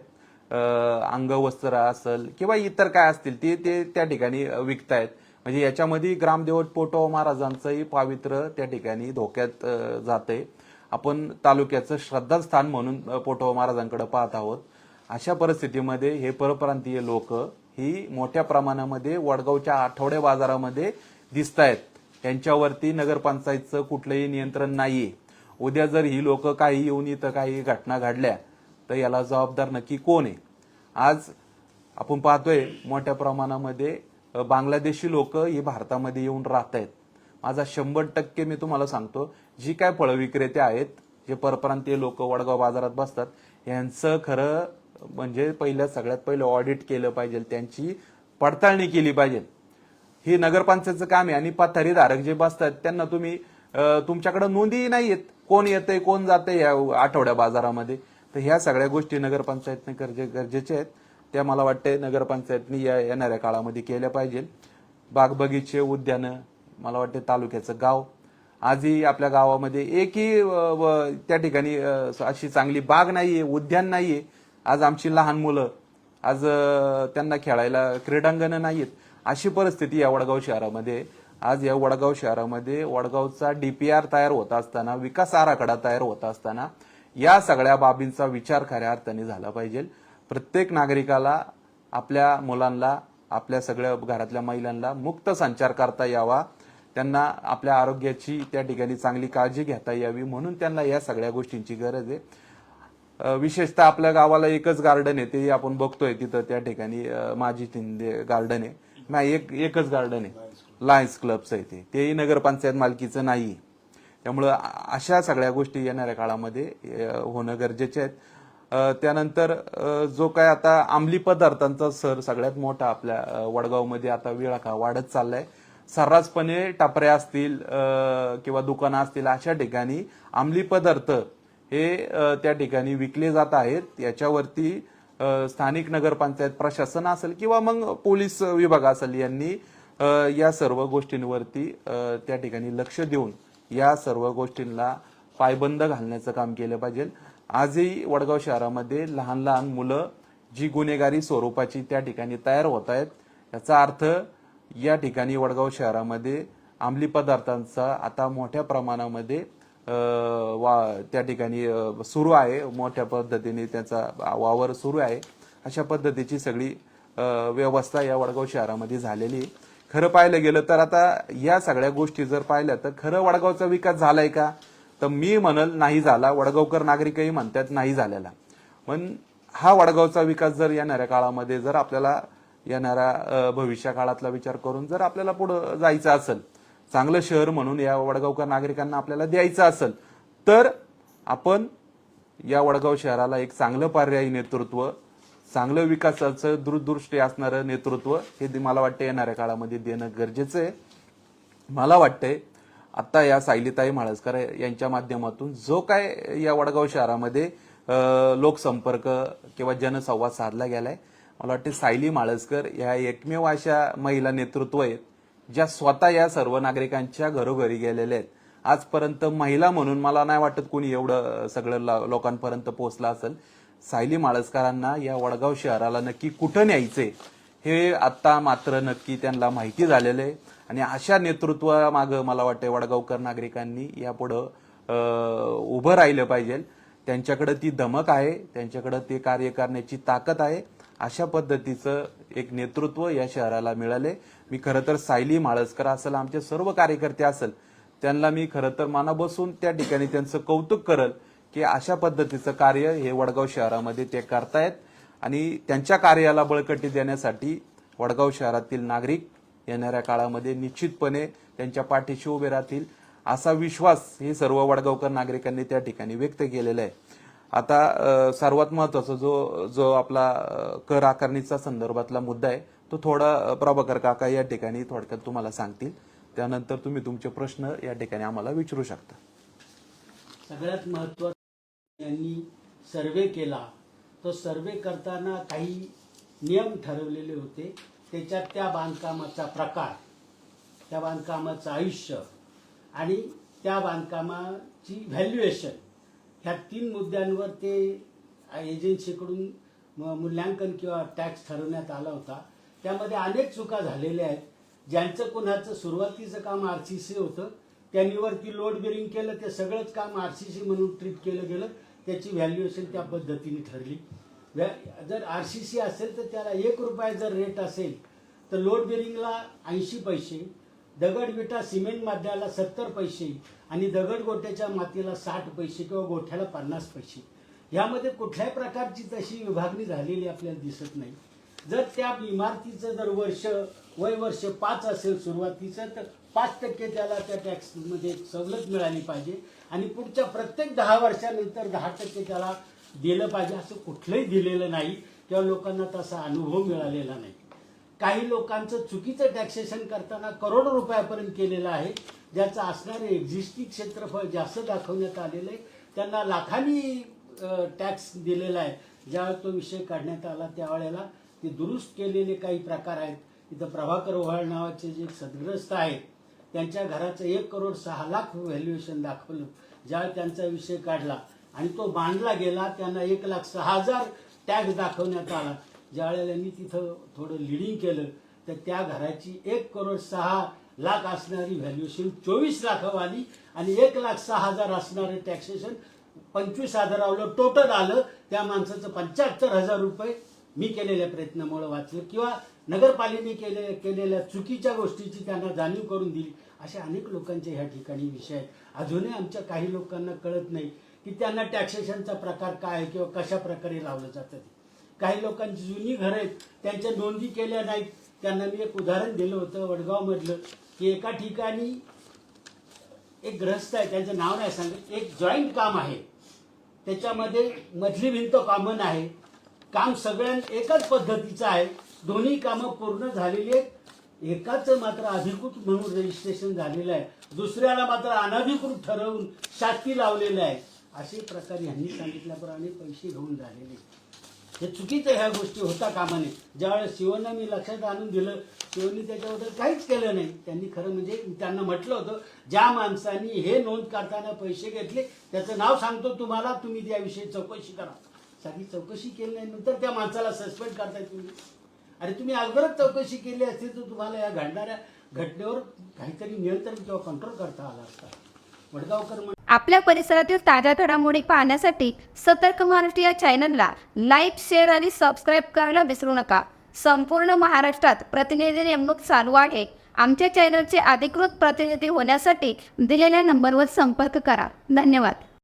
अंगवस्त्र असेल किंवा इतर काय असतील ते त्या ठिकाणी विकतायत. म्हणजे याच्यामध्ये ग्रामदेवत पोटो महाराजांचंही पावित्र्य त्या ठिकाणी धोक्यात जाते. आपण तालुक्याचं श्रद्धास्थान म्हणून पोटो महाराजांकडे पाहत आहोत. अशा परिस्थितीमध्ये हे परप्रांतीय लोक ही मोठ्या प्रमाणामध्ये वडगावच्या आठवड्या बाजारामध्ये दिसतायत. त्यांच्यावरती नगरपंचायतचं कुठलंही नियंत्रण नाहीये. उद्या जर ही लोक काही येऊन इथं काही घटना घडल्या तर याला जबाबदार नक्की कोण आहे? आज आपण पाहतोय मोठ्या प्रमाणामध्ये बांगलादेशी लोक हे भारतामध्ये येऊन राहत आहेत. माझा 100% मी तुम्हाला सांगतो, जी काय फळ विक्रेते आहेत, जे परप्रांतीय लोक वडगाव बाजारात बसतात, यांचं खरं म्हणजे सगळ्यात पहिलं ऑडिट केलं पाहिजे, त्यांची पडताळणी केली पाहिजे. हे नगरपंचायतचं काम आहे. आणि पथारीधारक जे बसतात त्यांना तुम्ही तुमच्याकडे नोंदी नाहीयेत, कोण येतंय कोण जातंय या आठवड्या बाजारामध्ये. तर ह्या सगळ्या गोष्टी नगरपंचायतने गरजेच्या आहेत. त्या मला वाटते नगरपंचायतनी येणाऱ्या काळामध्ये केल्या पाहिजे. बागबगीचे, उद्यानं, मला वाटते तालुक्याचं गाव, आजही आपल्या गावामध्ये एकही त्या ठिकाणी अशी चांगली बाग नाहीये, उद्यान नाहीये. आज आमची लहान मुलं, आज त्यांना खेळायला क्रीडांगणं नाहीयेत. अशी परिस्थिती या वडगाव शहरामध्ये. आज या वडगाव शहरामध्ये वडगावचा DPR तयार होत असताना, विकास आराखडा तयार होत असताना या सगळ्या बाबींचा विचार खऱ्या अर्थाने झाला पाहिजे. प्रत्येक नागरिकाला, आपल्या मुलांना, आपल्या सगळ्या घरातल्या महिलांना मुक्त संचार करता यावा, त्यांना आपल्या आरोग्याची त्या ठिकाणी चांगली काळजी घेता यावी, म्हणून त्यांना या सगळ्या गोष्टींची गरज आहे. विशेषतः आपल्या गावाला एकच गार्डन आहे, ते आपण बघतोय तिथं त्या ठिकाणी माजी शिंदे गार्डन आहे. नाही, एकच गार्डन आहे, लायन्स क्लबचं आहे, तेही नगरपंचायत मालकीचं नाही. त्यामुळं अशा सगळ्या गोष्टी येणाऱ्या काळामध्ये होणं गरजेचे आहेत. त्यानंतर जो काय आता अंमली पदार्थांचा सगळ्यात मोठा आपल्या वडगावमध्ये आता विळखा वाढत चाललाय. सर्रासपणे टपऱ्या असतील किंवा दुकानं असतील, अशा ठिकाणी अंमली पदार्थ हे त्या ठिकाणी विकले जात आहेत. याच्यावरती स्थानिक नगरपंचायत प्रशासन असेल किंवा मग पोलीस विभाग असेल, यांनी या सर्व गोष्टींवरती त्या ठिकाणी लक्ष देऊन या सर्व गोष्टींना पायबंद घालण्याचं काम केलं पाहिजे. आजही वडगाव शहरामध्ये लहान लहान मुलं जी गुन्हेगारी स्वरूपाची त्या ठिकाणी तयार होत आहेत, याचा अर्थ या ठिकाणी वडगाव शहरामध्ये अंमली पदार्थांचा आता मोठ्या प्रमाणामध्ये त्या ठिकाणी सुरू आहे, मोठ्या पद्धतीने त्याचा वावर सुरू आहे. अशा पद्धतीची सगळी व्यवस्था या वडगाव शहरामध्ये झालेली. खरं पाहिलं गेलं तर आता या सगळ्या गोष्टी जर पाहिल्या तर खरं वडगावचा विकास झालाय का, तर मी म्हणल नाही झाला. वडगावकर नागरिकही म्हणतात नाही झालेला. पण हा वडगावचा विकास जर येणाऱ्या काळामध्ये, जर आपल्याला येणाऱ्या भविष्य काळातला विचार करून जर आपल्याला पुढे जायचं असेल, चांगलं शहर म्हणून या वडगावकर नागरिकांना आपल्याला द्यायचं असेल, तर आपण या वडगाव शहराला एक चांगलं पर्यायी नेतृत्व, चांगलं विकासाचं दूरदृष्टी असणारं नेतृत्व हे मला वाटतं येणाऱ्या काळामध्ये देणं गरजेचं आहे. मला वाटतंय आता या सायलीताई म्हाळसकर यांच्या माध्यमातून जो काय या वडगाव शहरामध्ये लोकसंपर्क किंवा जनसंवाद साधला गेलाय, मला वाटते सायली म्हाळसकर या एकमेव अशा महिला नेतृत्व आहेत ज्या स्वतः या सर्व नागरिकांच्या घरोघरी गेलेल्या आहेत. आजपर्यंत महिला म्हणून मला नाही वाटत कोणी एवढं सगळं लोकांपर्यंत पोहोचलं असेल. सायली म्हाळसकरांना या वडगाव शहराला नक्की कुठं न्यायचंय हे आता मात्र नक्की त्यांना माहिती झालेलं आहे. आणि अशा नेतृत्वामागं मला वाटतं वडगावकर नागरिकांनी यापुढं उभं राहिलं पाहिजे. त्यांच्याकडे ती धमक आहे, त्यांच्याकडे ते कार्य करण्याची ताकद आहे. अशा पद्धतीचं एक नेतृत्व या शहराला मिळाले. मी खरं तर सायली म्हाळसकर असेल, आमचे सर्व कार्यकर्ते असेल, त्यांना मी खरं तर मना बसून त्या ठिकाणी त्यांचं कौतुक करल की अशा पद्धतीचं कार्य हे वडगाव शहरामध्ये ते करतायत. आणि त्यांच्या कार्याला बळकटी देण्यासाठी वडगाव शहरातील नागरिक येणाऱ्या काळामध्ये निश्चितपणे त्यांच्या पाठीशी उभे राहतील, असा विश्वास हे सर्व वडगावकर नागरिकांनी त्या ठिकाणी व्यक्त केलेला आहे. आता सर्वात महत्वाचा जो आपला कर आकारणीचा संदर्भातला मुद्दा आहे, तो थोडा प्रभाकर काका या ठिकाणी थोडक्यात तुम्हाला सांगतील. त्यानंतर तुम्ही तुमचे प्रश्न या ठिकाणी आम्हाला विचारू शकता. सगळ्यात महत्त्वाचं, यांनी सर्वे केला. तो सर्वे करताना काही नियम ठरवलेले होते. त्याच्यात त्या बांधकामाचा प्रकार, त्या बांधकामाचं आयुष्य आणि त्या बांधकामाची व्हॅल्युएशन, ह्या 3 मुद्द्यांवर ते एजन्सीकडून मूल्यांकन किंवा टॅक्स ठरवण्यात आला होता. त्यामध्ये अनेक चुका झालेल्या आहेत. ज्यांचं कोणाचं सुरुवातीचं काम RCC होतं, त्यांनी वरती लोड बेरिंग केलं, ते सगळंच काम RCC म्हणून ट्रीट केलं गेलं. त्याची व्हॅल्युएशन त्या पद्धतीने ठरली. जर RCC असेल तर त्याला 1 रुपया जर रेट असेल तर लोड बेरिंगला 80 पैसे, दगड विटा सिमेंट माध्यमाला 70 पैसे आणि दगड गोट्याच्या मातीला 60 पैसे किंवा गोठ्याला 50 पैसे. यामध्ये कुठल्याही प्रकारची तशी विभागणी झालेली आपल्याला दिसत नाही. जर त्या इमारतीचं जर वर्ष 5 असेल सुरुवातीचं, तर 5% त्याला त्या टॅक्समध्ये सवलत मिळाली पाहिजे आणि पुढच्या प्रत्येक 10 वर्षानंतर 10% त्याला दिलं पाहिजे. असं कुठलंही दिलेलं नाही किंवा लोकांना तसा अनुभव मिळालेला नाही. काही लोकांचं चुकीचं टॅक्सेशन करताना करोडो रुपयापर्यंत केलेलं आहे. ज्याचं असणारे एक्झिस्टिंग क्षेत्रफळ जास्त दाखवण्यात आलेलं आहे, त्यांना लाखांनी टॅक्स दिलेला आहे. ज्यावेळेस तो विषय काढण्यात आला त्यावेळेला ते दुरुस्त केलेले काही प्रकार आहेत. इथं प्रभाकर ओहाळ नावाचे जे सद्ग्रस्त आहेत, त्यांच्या घराचं 1,06,00,000 व्हॅल्युएशन दाखवलं. ज्यावेळेस त्यांचा विषय काढला आणि तो बांधला गेला, त्यांना 1,06,000 टॅक्स दाखवण्यात आला. ज्यावेळेला त्यांनी तिथं थोडं लिडिंग केलं तर त्या घराची 1,06,00,000 असणारी व्हॅल्युएशन 24 लाख आली आणि 1,06,000 असणारं टॅक्सेशन 25,000 टोटल आलं. त्या माणसाचं 75,000 रुपये मी केलेल्या प्रयत्नामुळे वाचलं किंवा नगरपालिकेने केलेल्या चुकीच्या गोष्टीची त्यांना जाणीव करून दिली. असे अनेक लोकांचे ह्या ठिकाणी विषय आहेत. अजूनही आमच्या काही लोकांना कळत नाही की त्यांना टॅक्सेशनचा प्रकार काय आहे किंवा कशा प्रकारे लावलं जातं ते. काही लोकांची जुनी घरं आहेत, त्यांच्या नोंदी केल्या नाहीत. त्यांना मी एक उदाहरण दिलं होतं वडगावमधलं, की एका ठिकाणी एक ग्रस्त आहे, त्यांचं नाव नाही सांगत, एक जॉईंट काम आहे, त्याच्यामध्ये मधली भिंत कॉमन आहे, काम सगळ्यांना एकच पद्धतीचं आहे, दोन्ही कामं पूर्ण झालेली आहेत. एकाचं मात्र अधिकृत म्हणून रजिस्ट्रेशन झालेलं आहे, दुसऱ्याला मात्र अनधिकृत ठरवून शास्ती लावलेलं आहे. असे प्रकार यांनी सांगितल्याप्रमाणे पैसे घेऊन झालेले. हे चुकीचं ह्या गोष्टी होता कामा नये. ज्यावेळेस शिवना मी लक्षात आणून दिलं, शिवनी त्याच्याबद्दल काहीच केलं नाही. त्यांनी खरं म्हणजे त्यांना म्हटलं होतं, ज्या माणसांनी हे नोंद करताना पैसे घेतले त्याचं नाव सांगतो तुम्हाला, तुम्ही त्याविषयी चौकशी करा. साधी चौकशी केली नाही, नंतर त्या माणसाला सस्पेंड करताय तुम्ही. अरे तुम्ही अगोदरच चौकशी केली असती तर तुम्हाला या घडणाऱ्या घटनेवर काहीतरी नियंत्रण किंवा कंट्रोल करता आला असता. वडगावकर आपल्या परिसरातील ताज्या घडामोडी पाहण्यासाठी सतर्क महाराष्ट्र या चॅनलला लाईक, शेअर आणि सबस्क्राईब करायला विसरू नका. संपूर्ण महाराष्ट्रात प्रतिनिधी नेमणूक चालू आहे. आमच्या चॅनलचे अधिकृत प्रतिनिधी होण्यासाठी दिलेल्या नंबरवर संपर्क करा. धन्यवाद.